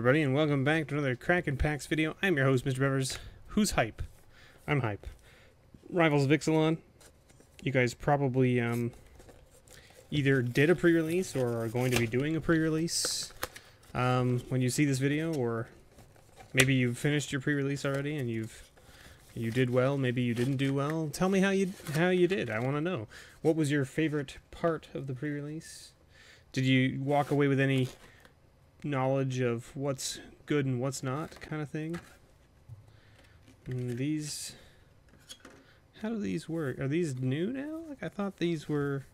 everybody, and welcome back to another Kraken Packs video. I'm your host, Mr. Bevers. Who's hype? I'm hype. Rivals of Ixalan. You guys probably either did a pre-release or are going to be doing a pre-release when you see this video, or maybe you've finished your pre-release already and you did well. Maybe you didn't do well. Tell me how you did. I want to know. What was your favorite part of the pre-release? Did you walk away with any knowledge of what's good and what's not, kind of thing? And these, how do these work? Are these new now? Like, I thought these were,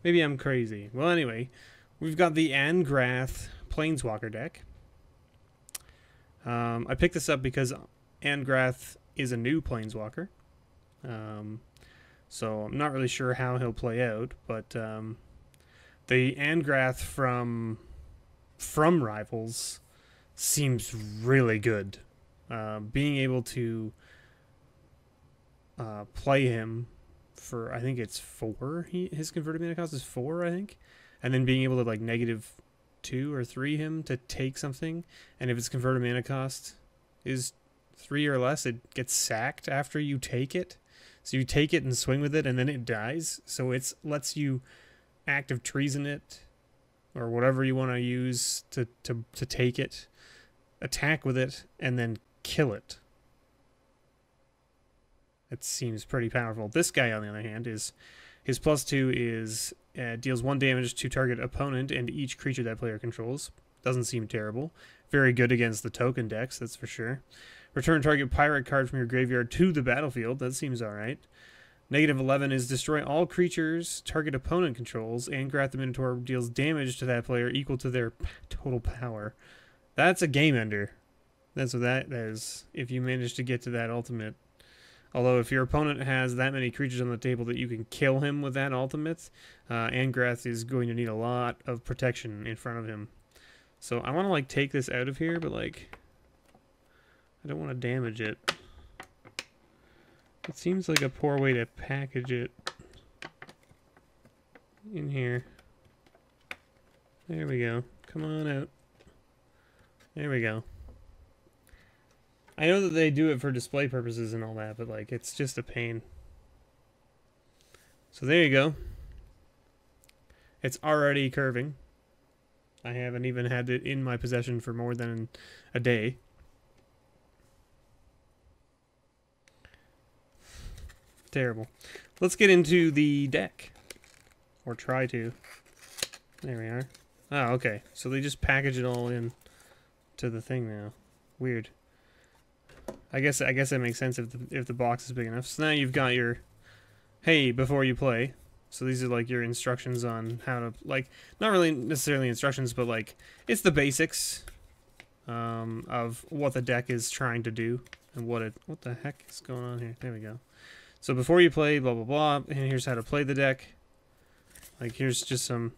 maybe I'm crazy. Well, anyway, we've got the Angrath Planeswalker deck. I picked this up because Angrath is a new Planeswalker. So I'm not really sure how he'll play out, but the Angrath from Rivals seems really good. Being able to play him for, I think it's 4. His converted mana cost is 4, I think. And then being able to like -2 or 3 him to take something. And if its converted mana cost is 3 or less, it gets sacked after you take it. So you take it and swing with it and then it dies. So it lets you active treason it, or whatever you want to use to take it, attack with it, and then kill it. It seems pretty powerful. This guy, on the other hand, is his +2 is deals 1 damage to target opponent and each creature that player controls. Doesn't seem terrible. Very good against the token decks, that's for sure. Return target pirate card from your graveyard to the battlefield. That seems alright. -11 is destroy all creatures target opponent controls, and Angrath the Minotaur deals damage to that player equal to their total power. That's a game ender. That's what that is, if you manage to get to that ultimate. Although if your opponent has that many creatures on the table that you can kill him with that ultimate, Angrath is going to need a lot of protection in front of him. So I want to like take this out of here, but like I don't want to damage it. It seems like a poor way to package it in here. There we go. Come on out. There we go. I know that they do it for display purposes and all that, but like it's just a pain. So there you go. It's already curving. I haven't even had it in my possession for more than a day. Terrible. Let's get into the deck. Or try to. There we are. Oh, okay. So they just package it all in to the thing now. Weird. I guess that makes sense if the box is big enough. So now you've got your hey before you play. So these are like your instructions on how to, like, not really necessarily instructions, but like it's the basics of what the deck is trying to do and what the heck is going on here. There we go. So before you play, blah, blah, blah, and here's how to play the deck. Like, here's just some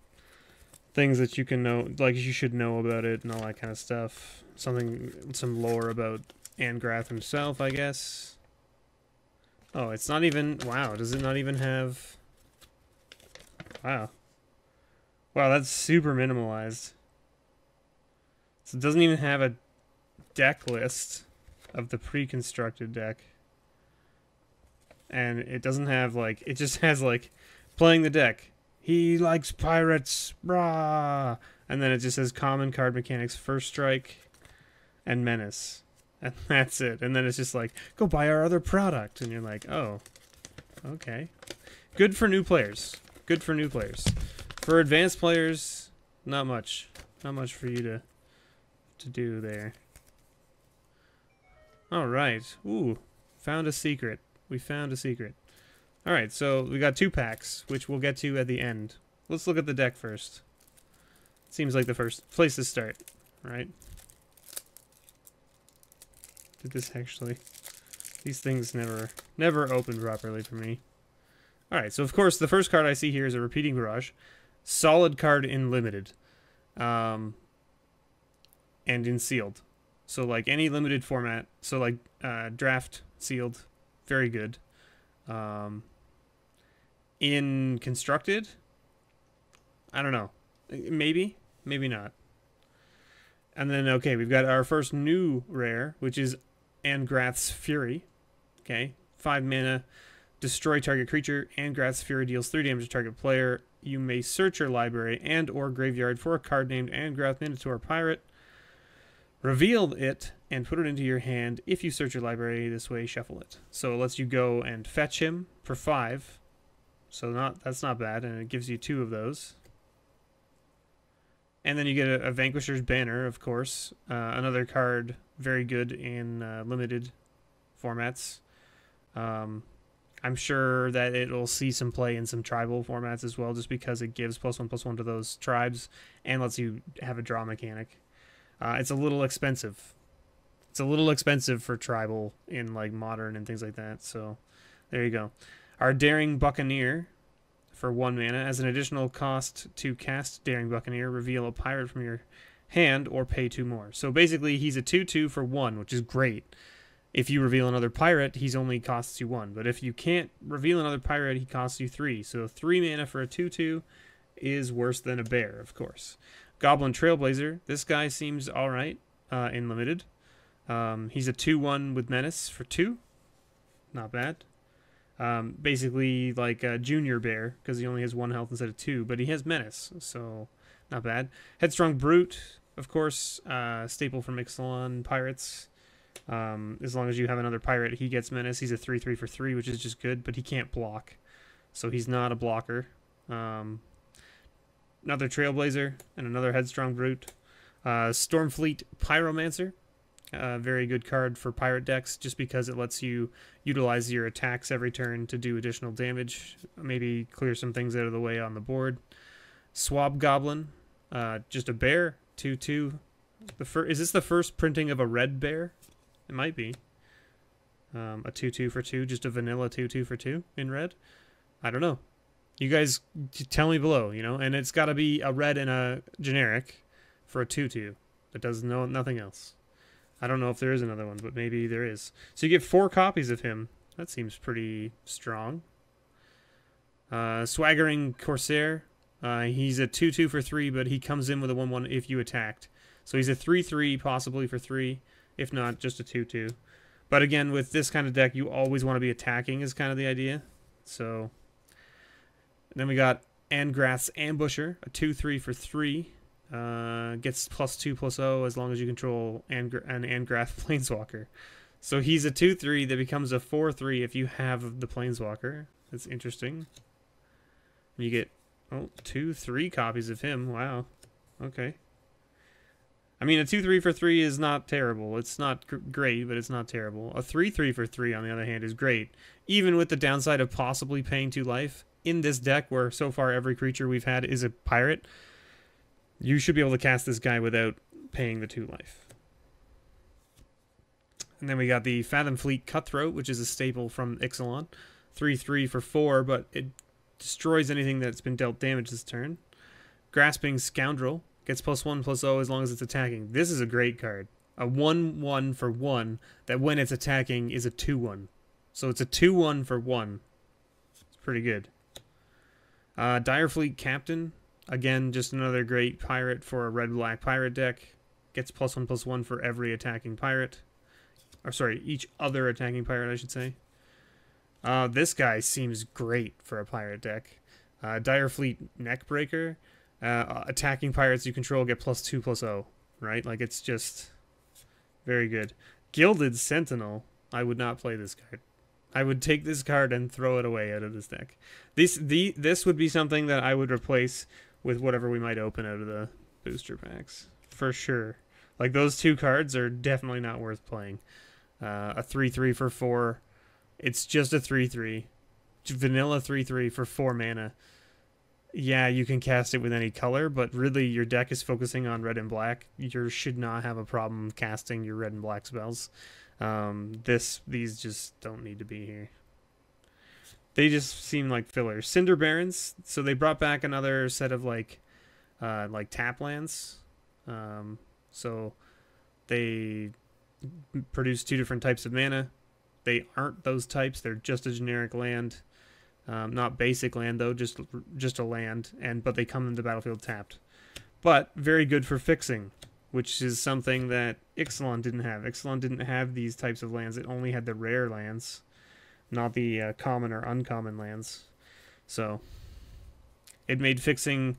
things that you can know, like, you should know about it and all that kind of stuff. Some lore about Angrath himself, I guess. Oh, it's not even, wow, does it not even have, wow. Wow, that's super minimalized. So it doesn't even have a deck list of the pre-constructed deck. And it doesn't have, like, it just has, like, playing the deck. He likes pirates, brah! And then it just says common card mechanics, first strike, and menace. And that's it. And then it's just like, go buy our other product. And you're like, oh, okay. Good for new players. Good for new players. For advanced players, not much. Not much for you to do there. Alright. Ooh, found a secret. We found a secret. Alright, so we got 2 packs, which we'll get to at the end. Let's look at the deck first. Seems like the first place to start, right? Did this actually... These things never open properly for me. Alright, so of course the first card I see here is a Repeating Barrage. Solid card in Limited. And in Sealed. So like any limited format, so like Draft, Sealed... Very good. In Constructed, I don't know. Maybe, maybe not. And then, okay, we've got our first new rare, which is Angrath's Fury. Okay, 5 mana, destroy target creature. Angrath's Fury deals 3 damage to target player. You may search your library and or graveyard for a card named Angrath Minotaur Pirate. Reveal it and put it into your hand. If you search your library this way, shuffle it. So it lets you go and fetch him for 5. So that's not bad, and it gives you 2 of those. And then you get a Vanquisher's Banner, of course. Another card very good in limited formats. I'm sure that it'll see some play in some tribal formats as well, just because it gives +1/+1 to those tribes and lets you have a draw mechanic. It's a little expensive. It's a little expensive for tribal in like modern and things like that. So there you go. Our Daring Buccaneer for 1 mana. As an additional cost to cast Daring Buccaneer, reveal a pirate from your hand or pay 2 more. So basically he's a 2/2 for 1, which is great. If you reveal another pirate, he's only costs you 1. But if you can't reveal another pirate, he costs you 3. So 3 mana for a 2/2 is worse than a bear, of course. Goblin Trailblazer. This guy seems alright in limited. He's a 2/1 with Menace for 2. Not bad. Basically like a junior bear, because he only has 1 health instead of 2. But he has Menace, so not bad. Headstrong Brute, of course. Staple from Ixalan Pirates. As long as you have another pirate, he gets Menace. He's a 3/3 for 3, which is just good, but he can't block. So he's not a blocker. Another Trailblazer and another Headstrong Brute. Stormfleet Pyromancer. Very good card for pirate decks, just because it lets you utilize your attacks every turn to do additional damage. Maybe clear some things out of the way on the board. Swab Goblin. Just a bear. 2/2. Is this the first printing of a red bear? It might be. A 2/2 for 2, just a vanilla 2/2 for 2 in red. I don't know. You guys tell me below, you know. And it's got to be a red and a generic for a 2/2 that does nothing else. I don't know if there is another one, but maybe there is. So you get 4 copies of him. That seems pretty strong. Swaggering Corsair. He's a 2/2 for 3, but he comes in with a 1/1 if you attacked. So he's a 3/3, possibly for 3. If not, just a 2/2. But again, with this kind of deck, you always want to be attacking is kind of the idea. So then we got Angrath's Ambusher, a 2/3 for 3. Gets +2/+0 as long as you control an Angrath Planeswalker. So he's a 2/3 that becomes a 4/3 if you have the Planeswalker. That's interesting. You get 2-3 copies of him. Wow. Okay. I mean, a 2/3 for 3 is not terrible. It's not great, but it's not terrible. A 3/3 for 3, on the other hand, is great. Even with the downside of possibly paying 2 life, in this deck where so far every creature we've had is a pirate, you should be able to cast this guy without paying the 2 life. And then we got the Fathom Fleet Cutthroat, which is a staple from Ixalan. 3/3 for 4, but it destroys anything that's been dealt damage this turn. Grasping Scoundrel. Gets +1/+0 as long as it's attacking. This is a great card. A 1/1 for 1 that when it's attacking is a 2/1. So it's a 2/1 for 1. It's pretty good. Direfleet Captain. Again, just another great pirate for a red-black pirate deck. Gets +1/+1 for every attacking pirate. Or sorry, each other attacking pirate, I should say. This guy seems great for a pirate deck. Direfleet Neckbreaker. Attacking pirates you control get +2/+0, right? Like, it's just very good. Gilded Sentinel. I would not play this card. I would take this card and throw it away out of this deck. This would be something that I would replace with whatever we might open out of the booster packs, for sure. Like, those 2 cards are definitely not worth playing. A 3/3 for 4. It's just a 3/3. Vanilla 3/3 for 4 mana. Yeah, you can cast it with any color, but really your deck is focusing on red and black. You should not have a problem casting your red and black spells. These just don't need to be here. They just seem like fillers. Cinder Barons. So they brought back another set of like tap lands. So they produce 2 different types of mana. They aren't those types. They're just a generic land. Not basic land though, just a land, but they come into the battlefield tapped. But very good for fixing. which is something that Ixalan didn't have. Ixalan didn't have these types of lands. It only had the rare lands, not the common or uncommon lands. So it made fixing,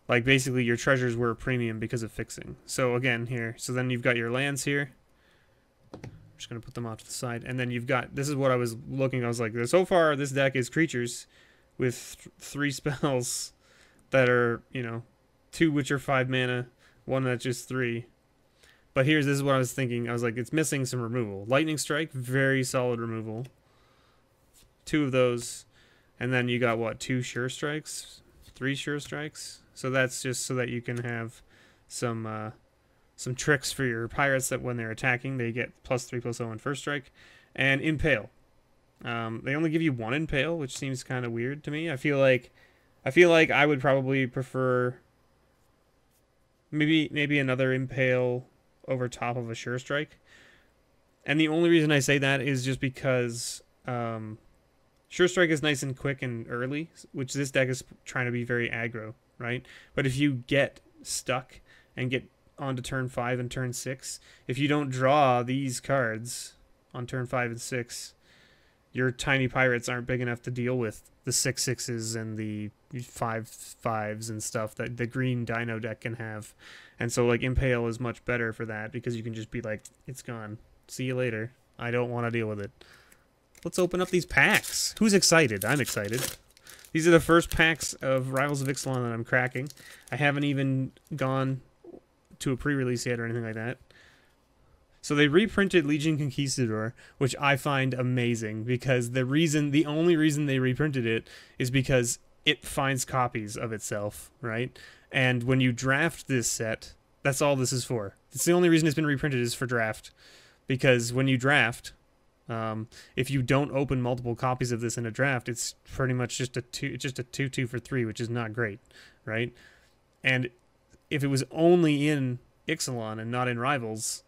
like, basically your treasures were a premium because of fixing. So again, here, so then you've got your lands here. I'm just going to put them off to the side. And then you've got, this is what I was looking, I was like, so far this deck is creatures with 3 spells that are, you know, 2 which are 5 mana, 1 that's just 3. But this is what I was thinking. I was like, it's missing some removal. Lightning Strike, very solid removal. 2 of those. And then you got, what, 2 Sure Strikes? 3 Sure Strikes? So that's just so that you can have some tricks for your pirates that when they're attacking, they get +3/+0 on first strike. And Impale. They only give you 1 Impale, which seems kind of weird to me. I feel like I would probably prefer maybe another Impale over top of a Sure Strike. And the only reason I say that is just because Sure Strike is nice and quick and early, which this deck is trying to be very aggro, right? But if you get stuck and get onto turn 5 and turn 6, if you don't draw these cards on turn 5 and 6, your tiny pirates aren't big enough to deal with the 6/6s and the 5/5s and stuff that the green Dino deck can have. And so, like, Impale is much better for that because you can just be like, it's gone. See you later. I don't want to deal with it. Let's open up these packs. Who's excited? I'm excited. These are the first packs of Rivals of Ixalan that I'm cracking. I haven't even gone to a pre-release yet or anything like that. So they reprinted Legion Conquistador, which I find amazing because the only reason they reprinted it is because it finds copies of itself, right? And when you draft this set, that's all this is for. It's the only reason it's been reprinted is for draft, because when you draft, if you don't open multiple copies of this in a draft, it's pretty much just a 2/2 for 3, which is not great, right? And if it was only in Ixalan and not in Rivals,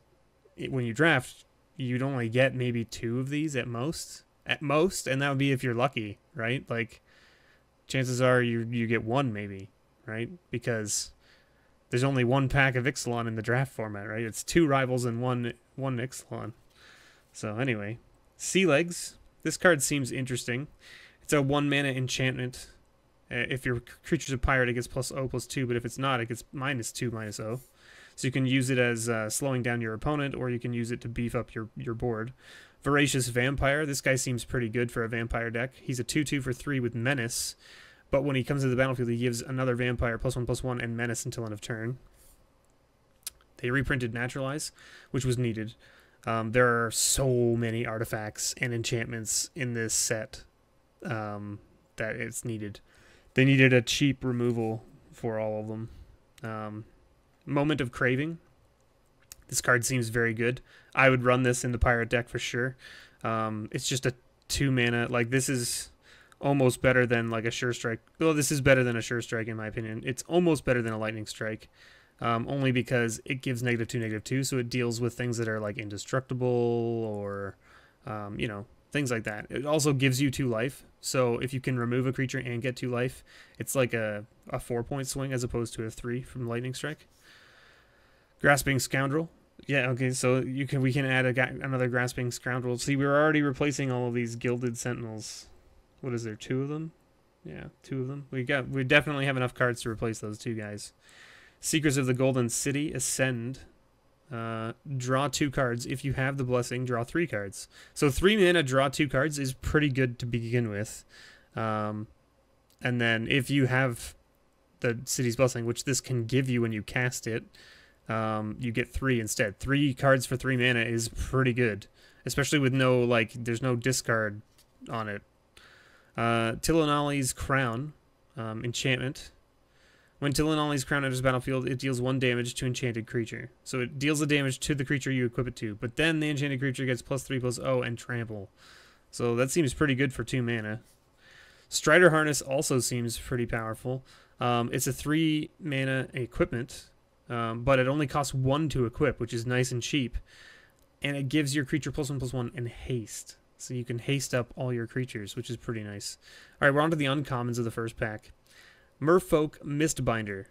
when you draft, you'd only get maybe 2 of these at most, and that would be if you're lucky, right? Like, chances are you get 1 maybe, right? Because there's only 1 pack of Ixalan in the draft format, right? It's 2 Rivals and one Ixalan. So anyway, Sea Legs. This card seems interesting. It's a 1 mana enchantment. If your creature's a pirate, it gets +0/+2, but if it's not, it gets -2/-0. So you can use it as slowing down your opponent, or you can use it to beef up your board. Voracious Vampire. This guy seems pretty good for a vampire deck. He's a 2/2 for 3 with Menace, but when he comes to the battlefield, he gives another vampire +1/+1 and Menace until end of turn. They reprinted Naturalize, which was needed. There are so many artifacts and enchantments in this set that it's needed. They needed a cheap removal for all of them. Moment of Craving. This card seems very good. I would run this in the pirate deck for sure. It's just a 2 mana. Like, this is almost better than like a Sure Strike. Well, this is better than a Sure Strike in my opinion. It's almost better than a Lightning Strike. Only because it gives -2/-2, so it deals with things that are like indestructible or, you know, things like that. It also gives you 2 life, so if you can remove a creature and get 2 life, it's like a 4-point swing as opposed to a 3 from Lightning Strike. Grasping Scoundrel. Yeah, okay, so we can add another Grasping Scoundrel. See, we're already replacing all of these Gilded Sentinels. What is there, 2 of them? Yeah, 2 of them. We definitely have enough cards to replace those 2 guys. Seekers of the Golden City. Ascend. Draw 2 cards. If you have the Blessing, draw 3 cards. So 3 mana, draw 2 cards is pretty good to begin with. And then if you have the City's Blessing, which this can give you when you cast it, you get 3 instead. 3 cards for 3 mana is pretty good, especially with no, like, there's no discard on it. Tilonali's Crown, enchantment. When Tilonali's Crown enters the battlefield, it deals 1 damage to enchanted creature. So it deals the damage to the creature you equip it to, but then the enchanted creature gets +3/+0 and trample. So that seems pretty good for 2 mana. Strider Harness also seems pretty powerful. It's a 3 mana equipment, but it only costs 1 to equip, which is nice and cheap. And it gives your creature +1/+1 and haste. So you can haste up all your creatures, which is pretty nice. Alright, we're on to the uncommons of the first pack. Merfolk Mistbinder.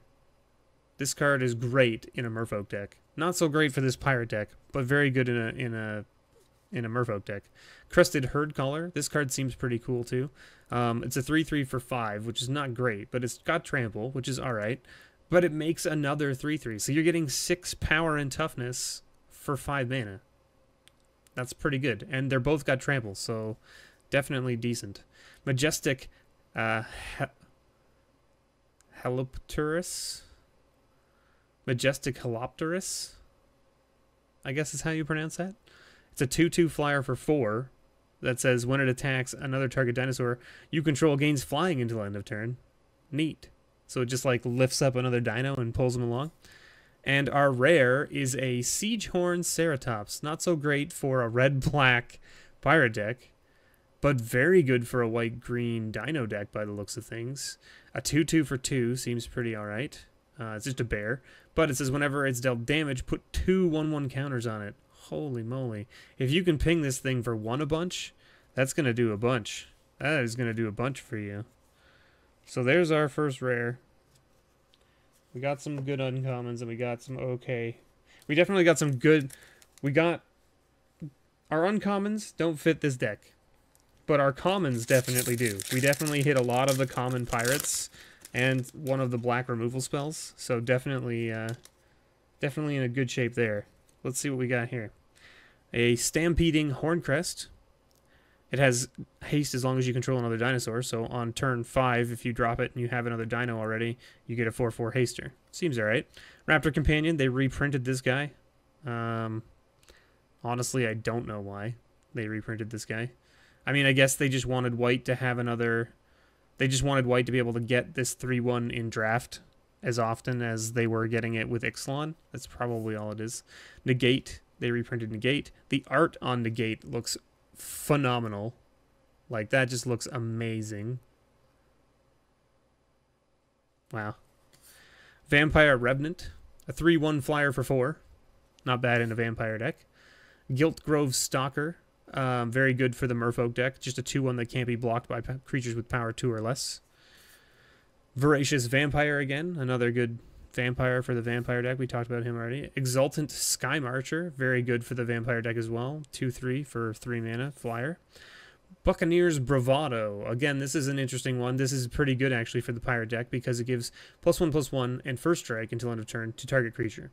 This card is great in a Merfolk deck. Not so great for this Pirate deck, but very good in a Merfolk deck. Crested Herd Caller. This card seems pretty cool too. It's a 3/3 for 5, which is not great, but it's got Trample, which is alright. But it makes another 3/3, so you're getting 6 power and toughness for 5 mana. That's pretty good, and they're both got Trample, so definitely decent. Majestic Halopterus. Majestic Halopterus, I guess is how you pronounce that. It's a 2/2 flyer for 4 that says when it attacks another target dinosaur you control gains flying until end of turn. Neat. So it just like lifts up another dino and pulls them along. And our rare is a Siegehorn Ceratops. Not so great for a red-black pirate deck, but very good for a white-green dino deck by the looks of things. A 2/2 for 2 seems pretty alright. It's just a bear. But it says whenever it's dealt damage, put 2 1/1 counters on it. Holy moly. If you can ping this thing for 1 a bunch, that's going to do a bunch. That is going to do a bunch for you. So there's our first rare. We got some good uncommons and we got some okay. We definitely got some good... We got... Our uncommons don't fit this deck. But our commons definitely do. We definitely hit a lot of the common pirates and one of the black removal spells. So definitely, definitely in a good shape there. Let's see what we got here. A Stampeding Horncrest. It has haste as long as you control another dinosaur. So on turn 5, if you drop it and you have another dino already, you get a 4/4 haster. Seems alright. Raptor Companion. They reprinted this guy. Honestly, I don't know why they reprinted this guy. I mean, I guess they just wanted white to have another... They just wanted white to be able to get this 3/1 in draft as often as they were getting it with Ixalan. That's probably all it is. Negate. They reprinted Negate. The art on Negate looks phenomenal. Like, that just looks amazing. Wow. Vampire Revenant. A 3/1 flyer for 4. Not bad in a vampire deck. Gilt Grove Stalker. Very good for the Merfolk deck. Just a 2/1 that can't be blocked by creatures with power 2 or less. Voracious Vampire again. Another good vampire for the vampire deck. We talked about him already. Exultant Sky Marcher. Very good for the vampire deck as well. 2/3 for 3 mana. Flyer. Buccaneers Bravado. Again, this is an interesting one. This is pretty good actually for the pirate deck because it gives +1/+1 and first strike until end of turn to target creature.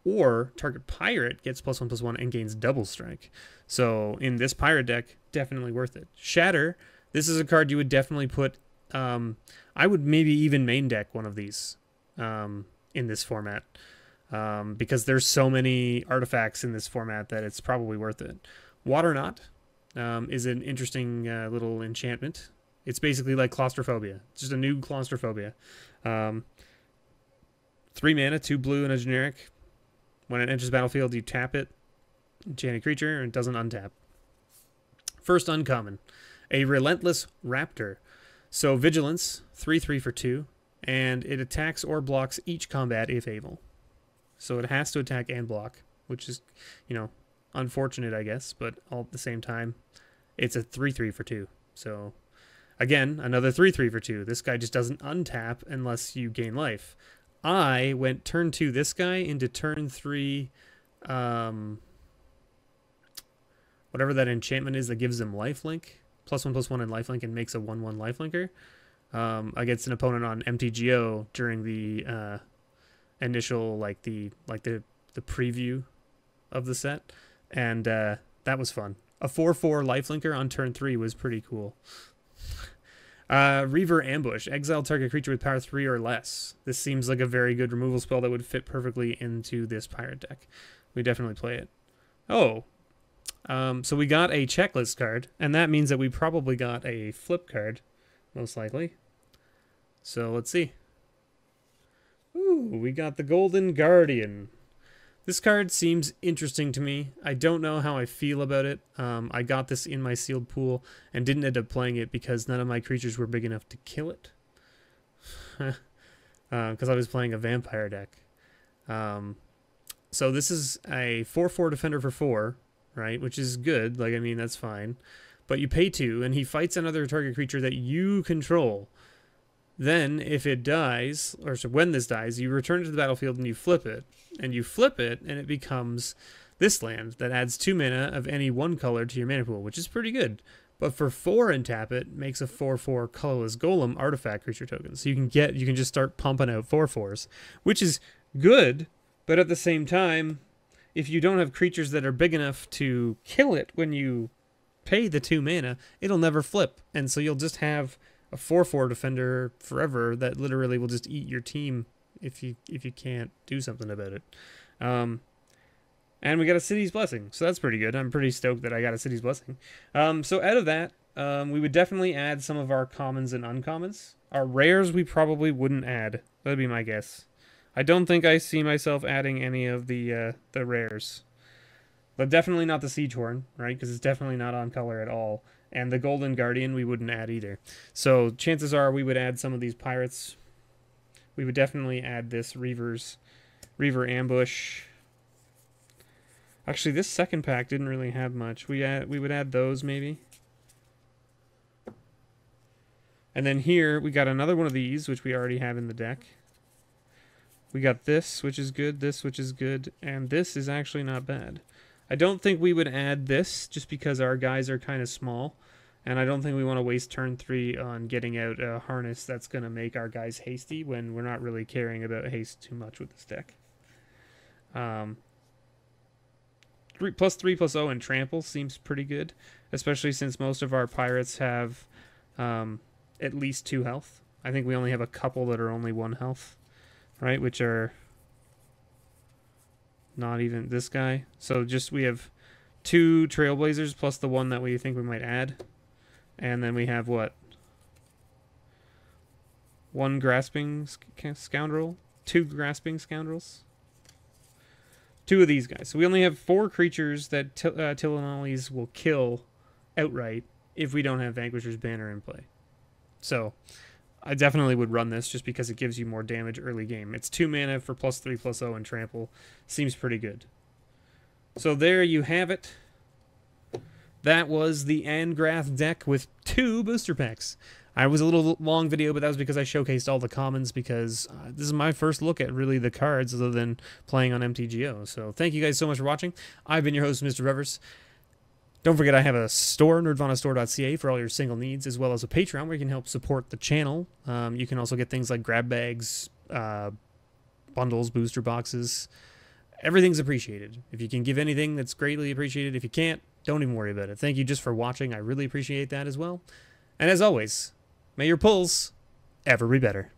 Or target pirate gets +1/+1 and gains double strike. So in this pirate deck, definitely worth it. Shatter. This is a card you would definitely put... I would maybe even main deck one of these in this format. Because there's so many artifacts in this format that it's probably worth it. Waterknot is an interesting little enchantment. It's basically like Claustrophobia. It's just a new Claustrophobia. 3 mana, 2 blue, and a generic. When it enters the battlefield, you tap it. Enchanted creature, and it doesn't untap. First uncommon. A Relentless Raptor. So Vigilance, 3/3 for 2. And it attacks or blocks each combat if able. So it has to attack and block. Which is, you know, unfortunate, I guess. But all at the same time, it's a 3/3 for 2. So, again, another 3/3 for 2. This guy just doesn't untap unless you gain life. I went turn 2 this guy into turn 3 whatever that enchantment is that gives them lifelink. +1/+1 and lifelink and makes a 1/1 lifelinker. Against an opponent on MTGO during the initial the preview of the set. And that was fun. A 4/4 lifelinker on turn 3 was pretty cool. Reaver Ambush. Exile target creature with power 3 or less. This seems like a very good removal spell that would fit perfectly into this pirate deck. We definitely play it. Oh. So we got a checklist card, and that means that we probably got a flip card, most likely. So let's see. Ooh, we got the Golden Guardian. This card seems interesting to me. I don't know how I feel about it. I got this in my sealed pool and didn't end up playing it because none of my creatures were big enough to kill it. Because I was playing a vampire deck. So this is a 4/4 defender for 4, right? Which is good. Like, I mean, that's fine. But you pay 2, and he fights another target creature that you control. Then, if it dies, or so when this dies, you return it to the battlefield and you flip it. And you flip it, and it becomes this land that adds 2 mana of any one color to your mana pool, which is pretty good. But for 4 and tap it, makes a 4/4 colorless golem artifact creature token. So you can just start pumping out 4/4s, which is good, but at the same time, if you don't have creatures that are big enough to kill it when you pay the 2 mana, it'll never flip. And so you'll just have a 4/4 defender forever that literally will just eat your team if you can't do something about it. And we got a City's Blessing, so that's pretty good. I'm pretty stoked that I got a City's Blessing. So out of that, we would definitely add some of our commons and uncommons. Our rares we probably wouldn't add. That'd be my guess. I don't think I see myself adding any of the rares. But definitely not the Siegehorn, right? Because it's definitely not on color at all. And the Golden Guardian we wouldn't add either. So chances are we would add some of these pirates. We would definitely add this Reaver Ambush. Actually, this second pack didn't really have much. We would add those maybe. And then here we got another one of these, which we already have in the deck. We got this, which is good, this, which is good, and this is actually not bad. I don't think we would add this just because our guys are kind of small, and I don't think we want to waste turn 3 on getting out a harness that's going to make our guys hasty when we're not really caring about haste too much with this deck. 3/3/0 and trample seems pretty good, especially since most of our pirates have at least 2 health. I think we only have a couple that are only 1 health, right? Which are not even this guy. So just we have 2 Trailblazers plus the one that we think we might add. And then we have what? 1 Grasping Scoundrel? 2 Grasping Scoundrels? 2 of these guys. So we only have 4 creatures that Tilonollies will kill outright if we don't have Vanquisher's Banner in play. So I definitely would run this just because it gives you more damage early game. It's 2 mana for +3/+0 and trample. Seems pretty good. So there you have it. That was the Angrath deck with 2 booster packs. I was a little long video, but that was because I showcased all the commons because this is my first look at really the cards other than playing on MTGO. So thank you guys so much for watching. I've been your host, Mr. Revers. Don't forget I have a store, nerdvanastore.ca, for all your single needs, as well as a Patreon where you can help support the channel. You can also get things like grab bags, bundles, booster boxes. Everything's appreciated. If you can give anything, that's greatly appreciated. If you can't, don't even worry about it. Thank you just for watching. I really appreciate that as well. And as always, may your pulls ever be better.